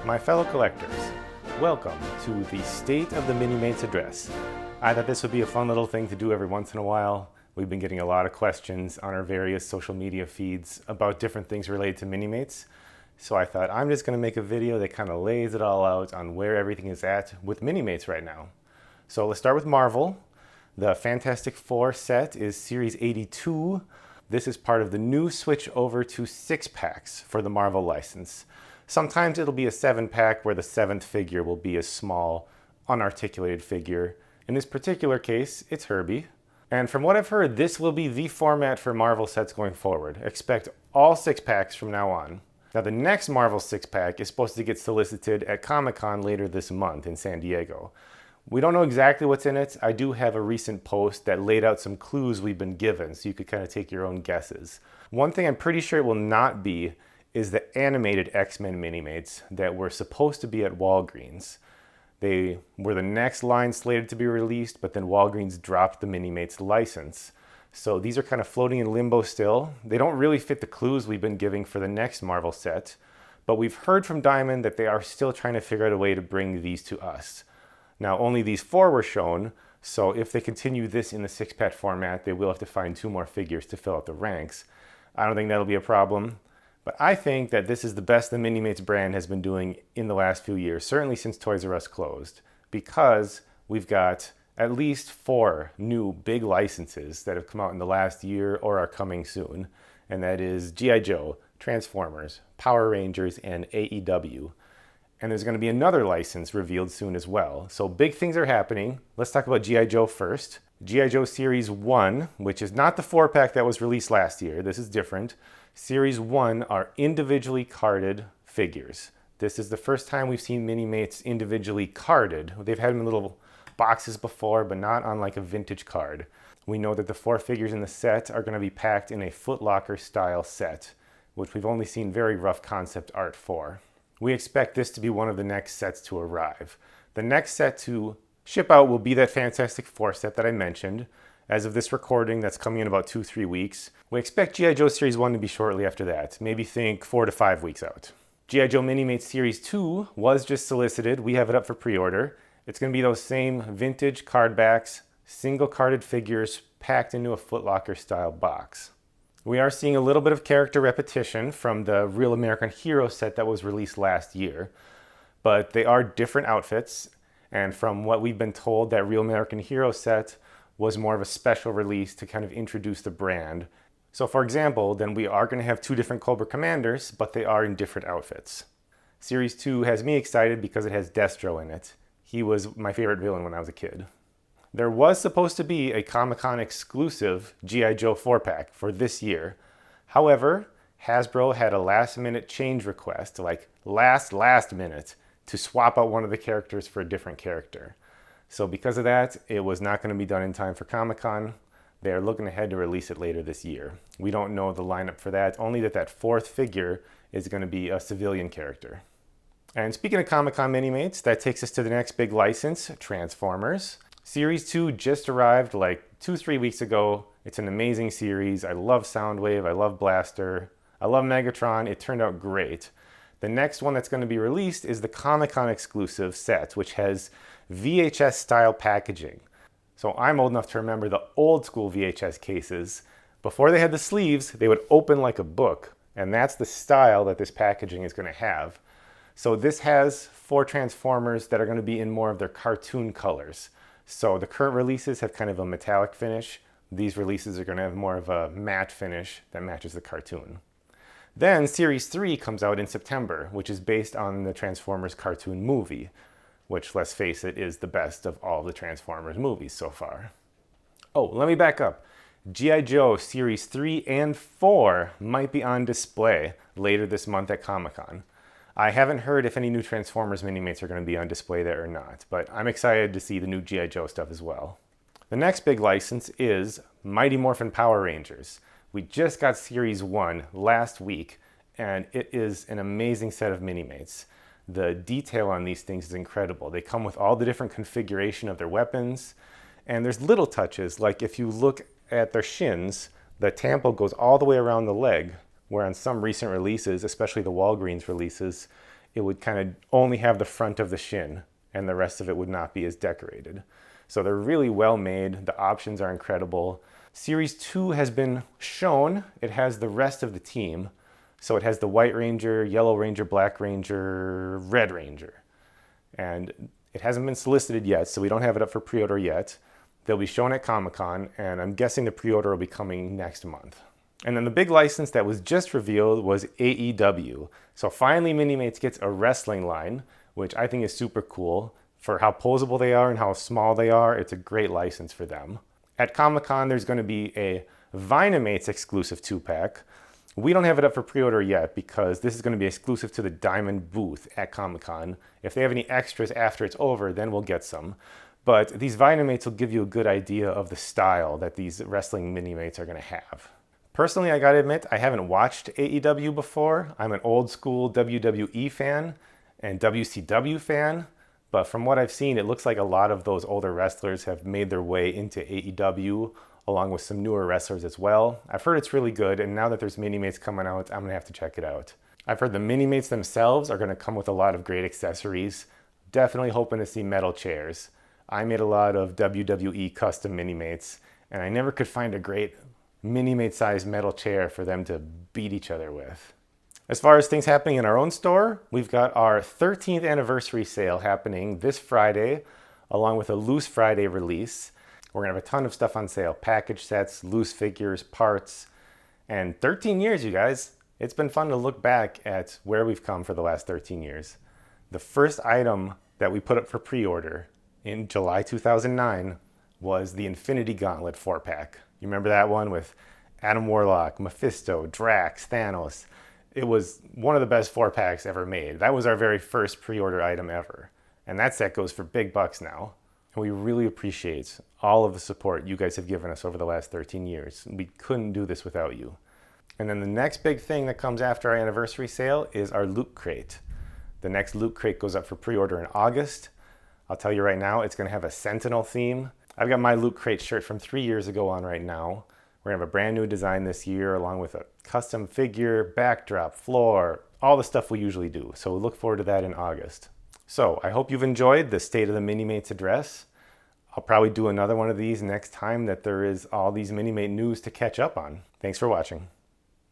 My fellow collectors, welcome to the State of the Minimates address. I thought this would be a fun little thing to do every once in a while. We've been getting a lot of questions on our various social media feeds about different things related to Minimates. So I thought I'm just going to make a video that kind of lays it all out on where everything is at with Minimates right now. So let's start with Marvel. The Fantastic Four set is Series 82. This is part of the new switch over to 6-packs for the Marvel license. Sometimes it'll be a 7-pack where the 7th figure will be a small, unarticulated figure. In this particular case, it's Herbie. And from what I've heard, this will be the format for Marvel sets going forward. Expect all 6-packs from now on. Now the next Marvel 6-pack is supposed to get solicited at Comic-Con later this month in San Diego. We don't know exactly what's in it. I do have a recent post that laid out some clues we've been given, so you could kind of take your own guesses. One thing I'm pretty sure it will not be is the animated X-Men Minimates that were supposed to be at Walgreens. They were the next line slated to be released, but then Walgreens dropped the Minimates license. So these are kind of floating in limbo still. They don't really fit the clues we've been giving for the next Marvel set, but we've heard from Diamond that they are still trying to figure out a way to bring these to us. Now, only these 4 were shown, so if they continue this in the 6-pack format, they will have to find 2 more figures to fill out the ranks. I don't think that'll be a problem. But I think that this is the best the Minimates brand has been doing in the last few years, certainly since Toys R Us closed, because we've got at least 4 new big licenses that have come out in the last year or are coming soon, and that is G.I. Joe, Transformers, Power Rangers, and AEW. And there's going to be another license revealed soon as well. So big things are happening. Let's talk about G.I. Joe first. G.I. Joe Series 1, which is not the 4-pack that was released last year. This is different. Series 1 are individually carded figures. This is the first time we've seen Minimates individually carded. They've had them in little boxes before, but not on like a vintage card. We know that the 4 figures in the set are going to be packed in a Foot Locker style set, which we've only seen very rough concept art for. We expect this to be one of the next sets to arrive. The next set to ship out will be that Fantastic Four set that I mentioned. As of this recording, that's coming in about 2-3 weeks. We expect G.I. Joe Series 1 to be shortly after that. Maybe think 4 to 5 weeks out. G.I. Joe Minimates Series 2 was just solicited. We have it up for pre-order. It's going to be those same vintage card backs, single carded figures packed into a Foot Locker style box. We are seeing a little bit of character repetition from the Real American Hero set that was released last year, but they are different outfits, and from what we've been told, that Real American Hero set was more of a special release to kind of introduce the brand. So for example, then we are going to have 2 different Cobra Commanders, but they are in different outfits. Series 2 has me excited because it has Destro in it. He was my favorite villain when I was a kid. There was supposed to be a Comic-Con exclusive G.I. Joe 4-pack for this year. However, Hasbro had a last-minute change request, like last minute, to swap out one of the characters for a different character. So because of that, it was not going to be done in time for Comic-Con. They are looking ahead to release it later this year. We don't know the lineup for that, only that 4th figure is going to be a civilian character. And speaking of Comic-Con Minimates, that takes us to the next big license, Transformers. Series 2 just arrived like 2-3 weeks ago. It's an amazing series. I love Soundwave, I love Blaster, I love Megatron. It turned out great. The next one that's going to be released is the Comic-Con exclusive set, which has VHS style packaging. So I'm old enough to remember the old school VHS cases. Before they had the sleeves, they would open like a book, and that's the style that this packaging is going to have. So this has 4 Transformers that are going to be in more of their cartoon colors. So the current releases have kind of a metallic finish. These releases are going to have more of a matte finish that matches the cartoon. Then Series 3 comes out in September, which is based on the Transformers cartoon movie, which, let's face it, is the best of all the Transformers movies so far. Oh, let me back up. G.I. Joe Series 3 and 4 might be on display later this month at Comic-Con. I haven't heard if any new Transformers Minimates are going to be on display there or not, but I'm excited to see the new G.I. Joe stuff as well. The next big license is Mighty Morphin Power Rangers. We just got Series 1 last week, and it is an amazing set of Minimates. The detail on these things is incredible. They come with all the different configuration of their weapons, and there's little touches, like if you look at their shins, the tampo goes all the way around the leg, where on some recent releases, especially the Walgreens releases, it would kind of only have the front of the shin and the rest of it would not be as decorated. So they're really well made. The options are incredible. Series 2 has been shown. It has the rest of the team. So it has the White Ranger, Yellow Ranger, Black Ranger, Red Ranger. And it hasn't been solicited yet, so we don't have it up for pre-order yet. They'll be shown at Comic-Con, and I'm guessing the pre-order will be coming next month. And then the big license that was just revealed was AEW. So finally Minimates gets a wrestling line, which I think is super cool. For how posable they are and how small they are, it's a great license for them. At Comic-Con, there's going to be a Minimates exclusive 2-pack. We don't have it up for pre-order yet because this is going to be exclusive to the Diamond booth at Comic-Con. If they have any extras after it's over, then we'll get some. But these Minimates will give you a good idea of the style that these wrestling Minimates are going to have. Personally, I gotta admit, I haven't watched AEW before. I'm an old school WWE fan and WCW fan, but from what I've seen, it looks like a lot of those older wrestlers have made their way into AEW, along with some newer wrestlers as well. I've heard it's really good, and now that there's Minimates coming out, I'm gonna have to check it out. I've heard the Minimates themselves are gonna come with a lot of great accessories. Definitely hoping to see metal chairs. I made a lot of WWE custom Minimates, and I never could find a great Minimate sized metal chair for them to beat each other with. As far as things happening in our own store, we've got our 13th anniversary sale happening this Friday, along with a Loose Friday release. We're gonna have a ton of stuff on sale, package sets, loose figures, parts, and 13 years, you guys. It's been fun to look back at where we've come for the last 13 years. The first item that we put up for pre-order in July 2009 was the Infinity Gauntlet 4-pack. You remember that one with Adam Warlock, Mephisto, Drax, Thanos? It was one of the best 4-packs ever made. That was our very first pre-order item ever. And that set goes for big bucks now. And we really appreciate all of the support you guys have given us over the last 13 years. We couldn't do this without you. And then the next big thing that comes after our anniversary sale is our Loot Crate. The next Loot Crate goes up for pre-order in August. I'll tell you right now, it's gonna have a Sentinel theme. I've got my Loot Crate shirt from 3 years ago on right now. We're gonna have a brand new design this year, along with a custom figure, backdrop, floor, all the stuff we usually do. So look forward to that in August. So I hope you've enjoyed the State of the Minimates address. I'll probably do another one of these next time that there is all these Minimate news to catch up on. Thanks for watching.